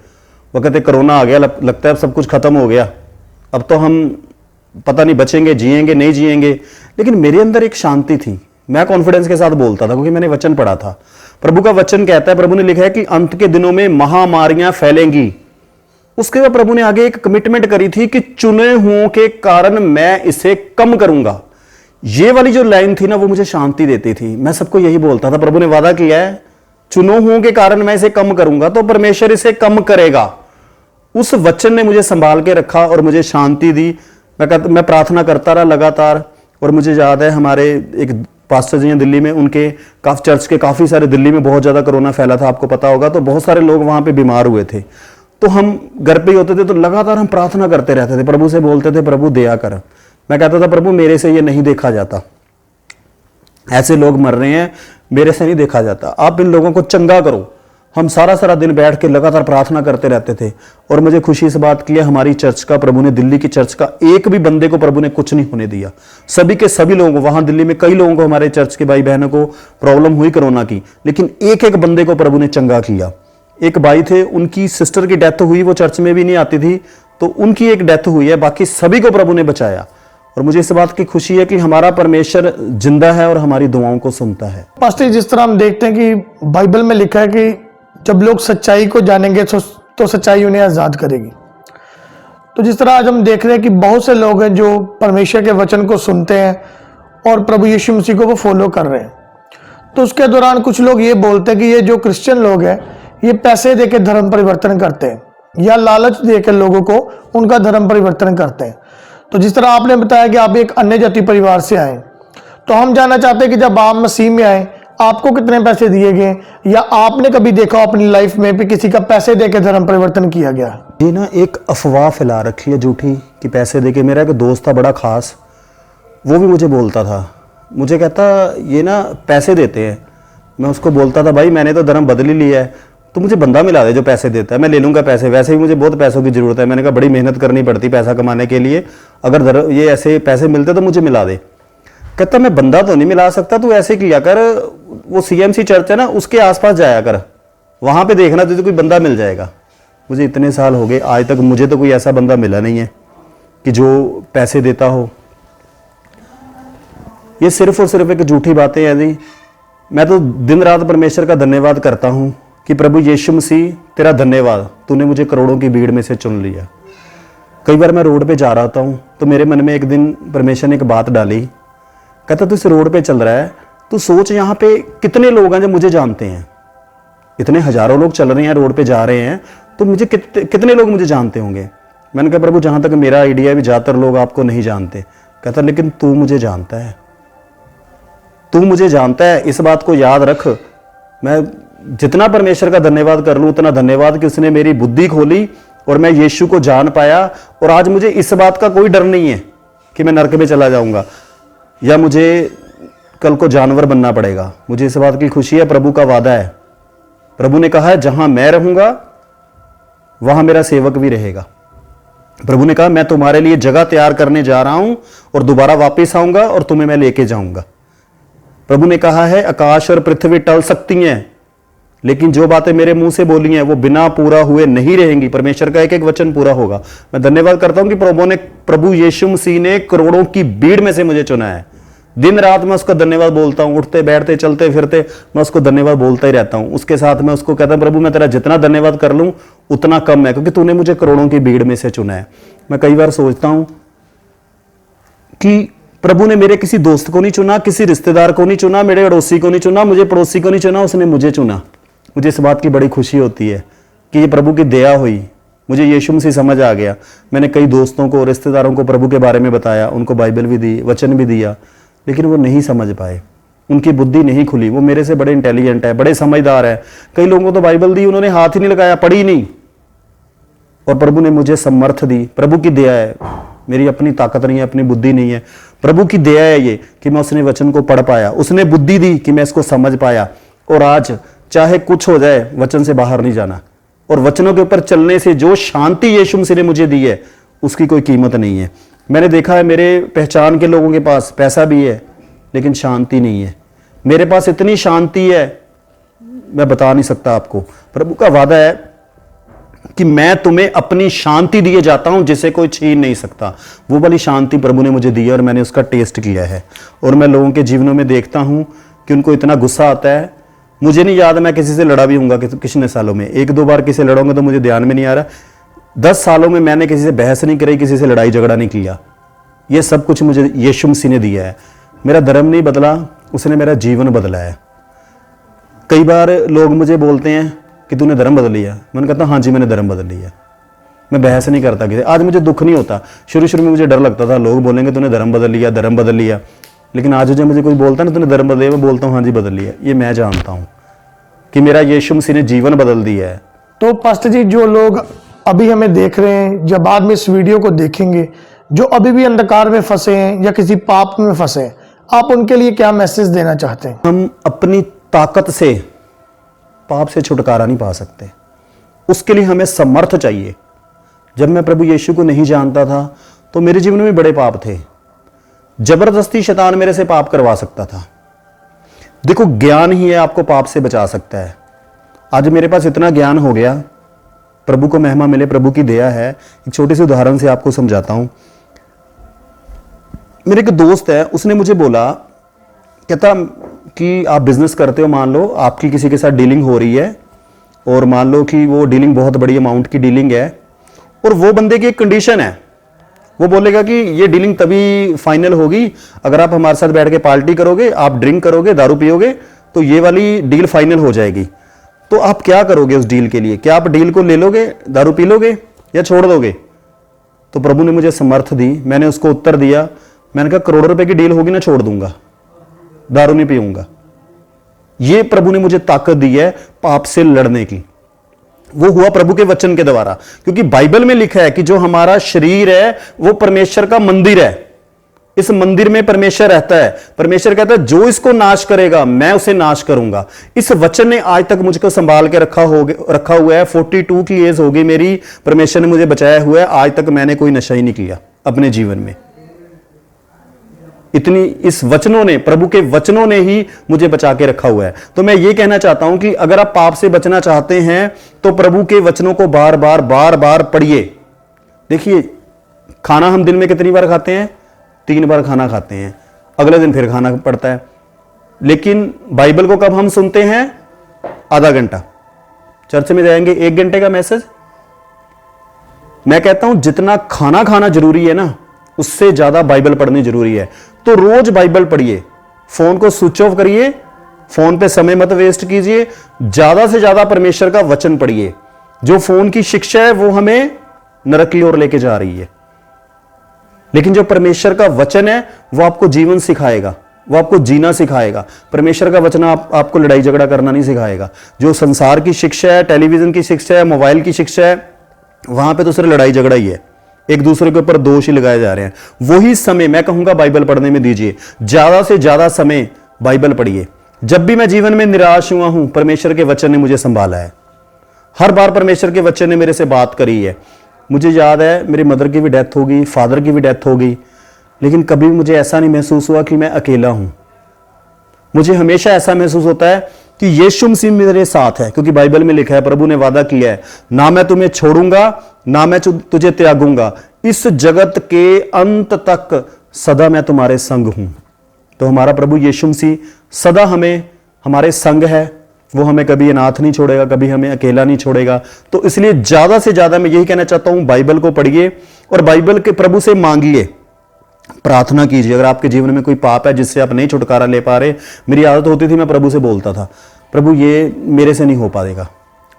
वो कहते कोरोना आ गया, लगता है अब सब कुछ खत्म हो गया, अब तो हम पता नहीं बचेंगे, जिएंगे नहीं जिएंगे। लेकिन मेरे अंदर एक शांति थी। मैं कॉन्फिडेंस के साथ बोलता था क्योंकि मैंने वचन पढ़ा था। प्रभु का वचन कहता है, प्रभु ने लिखा है कि अंत के दिनों में महामारियां फैलेंगी। उसके बाद प्रभु ने आगे एक कमिटमेंट करी थी कि चुने हुओं के कारण मैं इसे कम करूंगा। ये वाली जो लाइन थी ना, वो मुझे शांति देती थी। मैं सबको यही बोलता था, प्रभु ने वादा किया है चुनो हुओं के कारण मैं इसे कम करूंगा, तो परमेश्वर इसे कम करेगा। उस वचन ने मुझे संभाल के रखा और मुझे शांति दी। मैं प्रार्थना करता रहा लगातार। और मुझे याद है हमारे एक पास्टर जी हैं दिल्ली में, उनके चर्च के काफ़ी सारे, दिल्ली में बहुत ज़्यादा कोरोना फैला था, आपको पता होगा, तो बहुत सारे लोग वहाँ पे बीमार हुए थे। तो हम घर पे ही होते थे, तो लगातार हम प्रार्थना करते रहते थे, प्रभु से बोलते थे प्रभु दया कर। मैं कहता था प्रभु मेरे से ये नहीं देखा जाता, ऐसे लोग मर रहे हैं, मेरे से नहीं देखा जाता, आप इन लोगों को चंगा करो। हम सारा दिन बैठ के लगातार प्रार्थना करते रहते थे। और मुझे खुशी इस बात की है, हमारी चर्च का, प्रभु ने दिल्ली की चर्च का एक भी बंदे को प्रभु ने कुछ नहीं होने दिया। सभी के सभी लोगों को, वहां दिल्ली में कई लोगों को, हमारे चर्च के भाई बहनों को प्रॉब्लम हुई कोरोना की, लेकिन एक एक बंदे को प्रभु ने चंगा किया। एक भाई थे, उनकी सिस्टर की डेथ हुई, वो चर्च में भी नहीं आती थी, तो उनकी एक डेथ हुई है, बाकी सभी को प्रभु ने बचाया। और मुझे इस बात की खुशी है कि हमारा परमेश्वर जिंदा है और हमारी दुआओं को सुनता है। पास्टर, जिस तरह हम देखते हैं कि बाइबल में लिखा है कि जब लोग सच्चाई को जानेंगे तो सच्चाई उन्हें आज़ाद करेगी। तो जिस तरह आज हम देख रहे हैं कि बहुत से लोग हैं जो परमेश्वर के वचन को सुनते हैं और प्रभु यीशु मसीह को वो फॉलो कर रहे हैं, तो उसके दौरान कुछ लोग ये बोलते हैं कि ये जो क्रिश्चियन लोग हैं ये पैसे दे के धर्म परिवर्तन करते हैं या लालच दे के लोगों को उनका धर्म परिवर्तन करते हैं। तो जिस तरह आपने बताया कि आप एक अन्य जाति परिवार से आए, तो हम जानना चाहते हैं कि जब आप मसीह में आए आपको कितने पैसे दिए गए, या आपने कभी देखा अपनी लाइफ में भी किसी का पैसे देके धर्म परिवर्तन किया गया? ये ना एक अफवाह फैला रखी है झूठी कि पैसे देके। मेरा एक दोस्त था बड़ा खास, वो भी मुझे बोलता था, मुझे कहता ये ना पैसे देते हैं। मैं उसको बोलता था भाई मैंने तो धर्म बदल ही लिया है, तो मुझे बंदा मिला दे जो पैसे देता है, मैं ले लूँगा पैसे, वैसे भी मुझे बहुत पैसों की ज़रूरत है। मैंने कहा बड़ी मेहनत करनी पड़ती पैसा कमाने के लिए, अगर ये ऐसे पैसे मिलते तो मुझे मिला दे। कहता मैं बंदा तो नहीं मिला सकता, तू ऐसे किया कर, वो CMC चर्च है ना उसके आसपास जाया कर, वहां पे देखना तुझे कोई बंदा मिल जाएगा। मुझे इतने साल हो गए, आज तक मुझे तो कोई ऐसा बंदा मिला नहीं है कि जो पैसे देता हो। ये सिर्फ और सिर्फ एक झूठी बातें हैं जी। मैं तो दिन रात परमेश्वर का धन्यवाद करता हूं कि प्रभु यीशु मसीह तेरा धन्यवाद, तूने मुझे करोड़ों की भीड़ में से चुन लिया। कई बार मैं रोड पे जा रहा होता हूँ तो मेरे मन में एक दिन परमेश्वर ने एक बात डाली, कहता तू इस रोड पे चल रहा है, तू सोच यहाँ पे कितने लोग हैं जो मुझे जानते हैं, इतने हजारों लोग चल रहे हैं रोड पे जा रहे हैं, तो मुझे कितने लोग मुझे जानते होंगे। मैंने कहा प्रभु जहां तक मेरा आइडिया है भी ज़्यादातर लोग आपको नहीं जानते। कहता लेकिन तू मुझे जानता है, तू मुझे जानता है, इस बात को याद रख। मैं जितना परमेश्वर का धन्यवाद कर लूँ उतना धन्यवाद कि उसने मेरी बुद्धि खोली और मैं यीशु को जान पाया। और आज मुझे इस बात का कोई डर नहीं है कि मैं नरक में चला जाऊंगा या मुझे कल को जानवर बनना पड़ेगा। मुझे इस बात की खुशी है, प्रभु का वादा है, प्रभु ने कहा है जहां मैं रहूंगा वहां मेरा सेवक भी रहेगा। प्रभु ने कहा मैं तुम्हारे लिए जगह तैयार करने जा रहा हूं और दोबारा वापस आऊंगा और तुम्हें मैं लेके जाऊंगा। प्रभु ने कहा है आकाश और पृथ्वी टल सकती हैं लेकिन जो बातें मेरे मुंह से बोली हैं वो बिना पूरा हुए नहीं रहेंगी। परमेश्वर का एक एक वचन पूरा होगा। मैं धन्यवाद करता हूं कि प्रभु यीशु मसीह ने करोड़ों की भीड़ में से मुझे चुना है। दिन रात मैं उसका धन्यवाद बोलता हूं, उठते बैठते चलते फिरते मैं उसको धन्यवाद बोलता ही रहता हूं। उसके साथ मैं उसको कहता हूं प्रभु मैं तेरा जितना धन्यवाद कर लूं उतना कम है, क्योंकि तूने मुझे करोड़ों की भीड़ में से चुना है। मैं कई बार सोचता हूं कि प्रभु ने मेरे किसी दोस्त को नहीं चुना, किसी रिश्तेदार को नहीं चुना, मेरे अड़ोसी को नहीं चुना, मुझे पड़ोसी को नहीं चुना, उसने मुझे चुना। मुझे इस बात की बड़ी खुशी होती है कि ये प्रभु की दया हुई, मुझे यीशु मसीह समझ आ गया। मैंने कई दोस्तों को, रिश्तेदारों को प्रभु के बारे में बताया, उनको बाइबल भी दी, वचन भी दिया, लेकिन वो नहीं समझ पाए, उनकी बुद्धि नहीं खुली। वो मेरे से बड़े इंटेलिजेंट है, बड़े समझदार है। कई लोगों को तो बाइबल दी, उन्होंने हाथ ही नहीं लगाया, पढ़ी नहीं, और प्रभु ने मुझे समर्थ दी। प्रभु की दया है, मेरी अपनी ताकत नहीं है, अपनी बुद्धि नहीं है। प्रभु की दया है ये कि मैं उसने वचन को पढ़ पाया, उसने बुद्धि दी कि मैं इसको समझ पाया। और आज चाहे कुछ हो जाए वचन से बाहर नहीं जाना, और वचनों के ऊपर चलने से जो शांति यीशु मसीह ने मुझे दी है उसकी कोई कीमत नहीं है। मैंने देखा है मेरे पहचान के लोगों के पास पैसा भी है लेकिन शांति नहीं है। मेरे पास इतनी शांति है, मैं बता नहीं सकता आपको। प्रभु का वादा है कि मैं तुम्हें अपनी शांति दिए जाता हूं जिसे कोई छीन नहीं सकता। वो वाली शांति प्रभु ने मुझे दी है और मैंने उसका टेस्ट किया है। और मैं लोगों के जीवनों में देखता हूं कि उनको इतना गुस्सा आता है। मुझे नहीं याद मैं किसी से लड़ा भी हूँगा कितने सालों में, 1-2 बार किसी से लड़ूंगा तो मुझे ध्यान में नहीं आ रहा। 10 सालों में मैंने किसी से बहस नहीं करी, किसी से लड़ाई झगड़ा नहीं किया। ये सब कुछ मुझे यीशु मसीह ने दिया है। मेरा धर्म नहीं बदला, उसने मेरा जीवन बदला है। कई बार लोग मुझे बोलते हैं कि तूने धर्म बदल लिया। मैंने कहता हाँ जी मैंने धर्म बदल लिया। मैं बहस नहीं करता किसी। आज मुझे दुख नहीं होता। शुरू में मुझे डर लगता था, लोग बोलेंगे तूने धर्म बदल लिया, धर्म बदल लिया। लेकिन आज जब मुझे कोई बोलता है ना तूने धर्म बदल लिया, मैं बोलता हूँ हाँ जी बदल लिया। ये मैं जानता हूँ कि मेरा यीशु मसीह ने जीवन बदल दिया है। तो पास्टर जी, जो लोग अभी हमें देख रहे हैं या बाद में इस वीडियो को देखेंगे, जो अभी भी अंधकार में फंसे हैं या किसी पाप में फंसे हैं, आप उनके लिए क्या मैसेज देना चाहते हैं? हम अपनी ताकत से पाप से छुटकारा नहीं पा सकते, उसके लिए हमें समर्थ चाहिए। जब मैं प्रभु यीशु को नहीं जानता था तो मेरे जीवन में बड़े पाप थे। जबरदस्ती शैतान मेरे से पाप करवा सकता था। देखो, ज्ञान ही है आपको पाप से बचा सकता है। आज मेरे पास इतना ज्ञान हो गया, प्रभु को महिमा मिले, प्रभु की दया है। एक छोटे से उदाहरण से आपको समझाता हूं। मेरे एक दोस्त है, उसने मुझे बोला, कहता कि आप बिजनेस करते हो, मान लो आपकी किसी के साथ डीलिंग हो रही है और मान लो कि वो डीलिंग बहुत बड़ी अमाउंट की डीलिंग है और वो बंदे की एक कंडीशन है, वो बोलेगा कि ये डीलिंग तभी फाइनल होगी अगर आप हमारे साथ बैठ के पार्टी करोगे, आप ड्रिंक करोगे, दारू पियोगे, तो ये वाली डील फाइनल हो जाएगी। तो आप क्या करोगे उस डील के लिए? क्या आप डील को ले लोगे, दारू पी लोगे या छोड़ दोगे? तो प्रभु ने मुझे समर्थ दी। मैंने उसको उत्तर दिया, मैंने कहा करोड़ों रुपए की डील होगी ना, छोड़ दूंगा, दारू नहीं पीऊंगा। ये प्रभु ने मुझे ताकत दी है पाप से लड़ने की। वो हुआ प्रभु के वचन के द्वारा, क्योंकि बाइबल में लिखा है कि जो हमारा शरीर है वो परमेश्वर का मंदिर है। इस मंदिर में परमेश्वर रहता है। परमेश्वर कहता है जो इसको नाश करेगा मैं उसे नाश करूंगा। इस वचन ने आज तक मुझको संभाल के रखा हुआ है। 42 की एज हो गई मेरी, परमेश्वर ने मुझे बचाया हुआ है। आज तक मैंने कोई नशा ही नहीं किया अपने जीवन में। इतनी इस वचनों ने, प्रभु के वचनों ने ही मुझे बचा के रखा हुआ है। तो मैं ये कहना चाहता हूं कि अगर आप पाप से बचना चाहते हैं तो प्रभु के वचनों को बार बार पढ़िए। देखिए, खाना हम दिन में कितनी बार खाते हैं? 3 बार खाना खाते हैं, अगले दिन फिर खाना पड़ता है। लेकिन बाइबल को कब हम सुनते हैं? आधा घंटा। चर्च में जाएंगे 1 घंटे का मैसेज। मैं कहता हूं जितना खाना खाना जरूरी है ना, उससे ज्यादा बाइबल पढ़नी जरूरी है। तो रोज बाइबल पढ़िए, फोन को स्विच ऑफ करिए, फोन पे समय मत वेस्ट कीजिए, ज्यादा से ज्यादा परमेश्वर का वचन पढ़िए। जो फोन की शिक्षा है वो हमें नरक की ओर लेके जा रही है, लेकिन जो परमेश्वर का वचन है वो आपको जीवन सिखाएगा, वो आपको जीना सिखाएगा। परमेश्वर का वचन आपको लड़ाई झगड़ा करना नहीं सिखाएगा। जो संसार की शिक्षा है, टेलीविजन की शिक्षा है, मोबाइल की शिक्षा है, वहां पे तो सिर्फ लड़ाई झगड़ा ही है, एक दूसरे के ऊपर दोष ही लगाए जा रहे हैं। वही समय मैं कहूंगा बाइबल पढ़ने में दीजिए। ज्यादा से ज्यादा समय बाइबल पढ़िए। जब भी मैं जीवन में निराश हुआ हूं, परमेश्वर के वचन ने मुझे संभाला है। हर बार परमेश्वर के वचन ने मेरे से बात करी है। मुझे याद है मेरी मदर की भी डेथ हो गई, फादर की भी डेथ हो गई, लेकिन कभी मुझे ऐसा नहीं महसूस हुआ कि मैं अकेला हूं। मुझे हमेशा ऐसा महसूस होता है कि यीशु मसीह मेरे साथ है, क्योंकि बाइबल में लिखा है, प्रभु ने वादा किया है, ना मैं तुम्हें छोड़ूंगा ना मैं तुझे त्यागूंगा, इस जगत के अंत तक सदा मैं तुम्हारे संग हूं। तो हमारा प्रभु यीशु मसीह सदा हमारे संग है। वो हमें कभी अनाथ नहीं छोड़ेगा, कभी हमें अकेला नहीं छोड़ेगा। तो इसलिए ज्यादा से ज्यादा मैं यही कहना चाहता हूं, बाइबल को पढ़िए और बाइबल के प्रभु से मांगिए, प्रार्थना कीजिए। अगर आपके जीवन में कोई पाप है जिससे आप नहीं छुटकारा ले पा रहे, मेरी आदत होती थी, मैं प्रभु से बोलता था, प्रभु ये मेरे से नहीं हो पाएगा,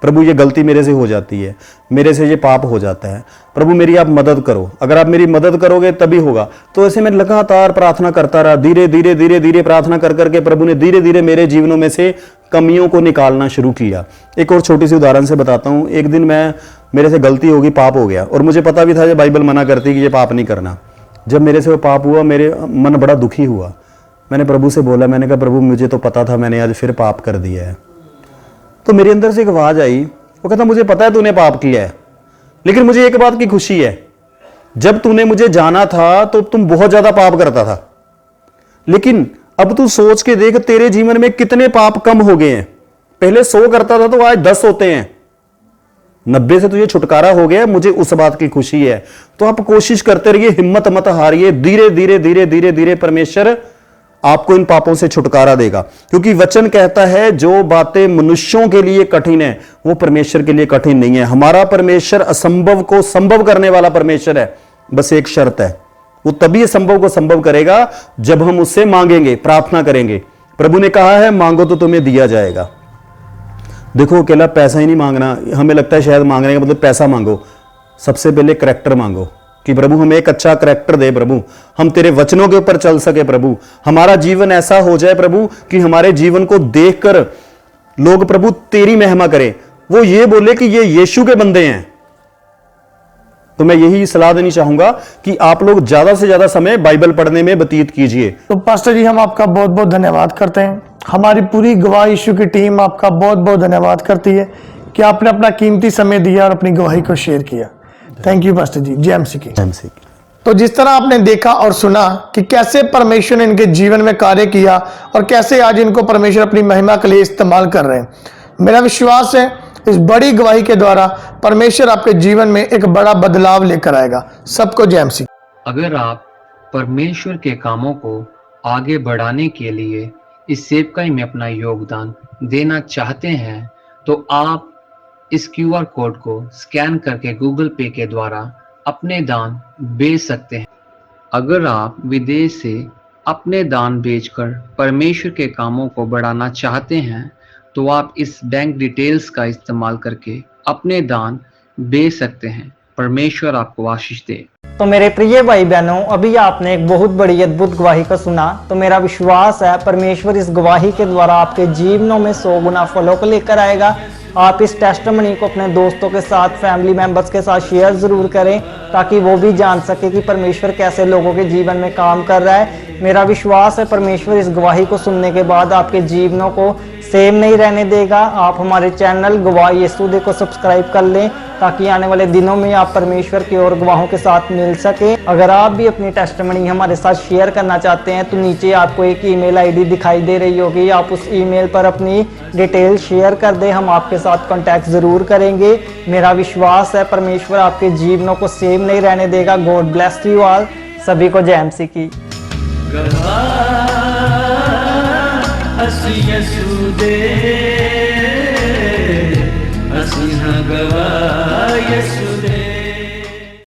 प्रभु ये गलती मेरे से हो जाती है, मेरे से ये पाप हो जाता है, प्रभु मेरी आप मदद करो। अगर आप मेरी मदद करोगे तभी होगा। तो ऐसे मैं लगातार प्रार्थना करता रहा। धीरे धीरे धीरे धीरे प्रार्थना कर करके प्रभु ने धीरे धीरे मेरे जीवनों में से कमियों को निकालना शुरू किया। एक और छोटी सी उदाहरण से बताता हूँ। एक दिन मेरे से गलती होगी, पाप हो गया, और मुझे पता भी था, ये बाइबल मना करती कि ये पाप नहीं करना। जब मेरे से वो पाप हुआ, मेरे मन बड़ा दुखी हुआ। मैंने प्रभु से बोला, मैंने कहा प्रभु मुझे तो पता था, मैंने आज फिर पाप कर दिया है। तो मेरे अंदर से एक आवाज आई, वो कहता मुझे पता है तूने पाप किया है, लेकिन मुझे एक बात की खुशी है, जब तूने मुझे जाना था तो तुम बहुत ज्यादा पाप करता था, लेकिन अब तू सोच के देख, तेरे जीवन में कितने पाप कम हो गए हैं। पहले 100 करता था तो आज 10 होते हैं। 90 से तुझे छुटकारा हो गया, मुझे उस बात की खुशी है। तो आप कोशिश करते रहिए, हिम्मत मत हारिए। धीरे धीरे धीरे धीरे धीरे परमेश्वर आपको इन पापों से छुटकारा देगा, क्योंकि वचन कहता है जो बातें मनुष्यों के लिए कठिन है वो परमेश्वर के लिए कठिन नहीं है। हमारा परमेश्वर असंभव को संभव करने वाला परमेश्वर है। बस एक शर्त है, वो तभी असंभव को संभव करेगा जब हम उससे मांगेंगे, प्रार्थना करेंगे। प्रभु ने कहा है मांगो तो तुम्हें दिया जाएगा। देखो, अकेला पैसा ही नहीं मांगना। हमें लगता है शायद मांगने का मतलब पैसा मांगो। सबसे पहले करैक्टर मांगो कि प्रभु हमें एक अच्छा करैक्टर दे, प्रभु हम तेरे वचनों के ऊपर चल सके, प्रभु हमारा जीवन ऐसा हो जाए प्रभु कि हमारे जीवन को देखकर लोग प्रभु तेरी महिमा करें, वो ये बोले कि ये यीशु के बंदे हैं। तो मैं यही सलाह देनी चाहूंगा कि आप लोग ज्यादा से ज्यादा समय बाइबल पढ़ने में व्यतीत कीजिए। तो पास्टर जी, हम आपका बहुत बहुत धन्यवाद करते हैं। हमारी पूरी गवाह यीशु की टीम आपका बहुत बहुत धन्यवाद करती है कि आपने अपना कीमती समय दिया और अपनी गवाही को शेयर किया। थैंक यू पास्टर जी। जय मसीह की। तो जिस तरह आपने देखा और सुना कि कैसे परमेश्वर ने इनके जीवन में कार्य किया और कैसे आज इनको परमेश्वर अपनी महिमा के लिए इस्तेमाल कर रहे हैं, मेरा विश्वास है इस बड़ी गवाही के द्वारा परमेश्वर आपके जीवन में एक बड़ा बदलाव लेकर आएगा। सबको जय मसीह। अगर आप परमेश्वर के कामों को आगे बढ़ाने के लिए इस सेवकाई में अपना योगदान देना चाहते हैं तो आप इस क्यूआर कोड को स्कैन करके गूगल पे के द्वारा अपने दान भेज सकते हैं। अगर आप विदेश से अपने दान भेजकर परमेश्वर के कामों को बढ़ाना चाहते हैं तो आप इस बैंक डिटेल्स का इस्तेमाल करके अपने दान भेज सकते हैं। परमेश्वर आपको आशीष दे। तो मेरे प्रिय भाई बहनों, अभी आपने एक बहुत बड़ी अद्भुत गवाही को सुना। तो मेरा विश्वास है परमेश्वर इस गवाही के द्वारा आपके जीवनों में 100 गुना फलों को लेकर आएगा। आप इस टेस्टिमनी को अपने दोस्तों के साथ, फैमिली मेंबर्स के साथ शेयर जरूर करें ताकि वो भी जान सके कि परमेश्वर कैसे लोगों के जीवन में काम कर रहा है। मेरा विश्वास है परमेश्वर इस गवाही को सुनने के बाद आपके जीवनों को सेम नहीं रहने देगा। आप हमारे चैनल गवाह यीशु दे को सब्सक्राइब कर लें ताकि आने वाले दिनों में आप परमेश्वर की और गवाहों के साथ मिल सके। अगर आप भी अपनी टेस्टिमनी हमारे साथ शेयर करना चाहते हैं तो नीचे आपको एक ईमेल आईडी दिखाई दे रही होगी, आप उस ईमेल पर अपनी डिटेल शेयर कर दें, हम आपके साथ कांटेक्ट जरूर करेंगे। मेरा विश्वास है परमेश्वर आपके जीवनों को सेम नहीं रहने देगा। God bless you all. सभी को जय मसीह की। ਅਸੀਂ ਯਿਸੂ ਦੇ ਅਸੀਂ ਹਾਂ ਗਵਾਹ ਯਿਸੂ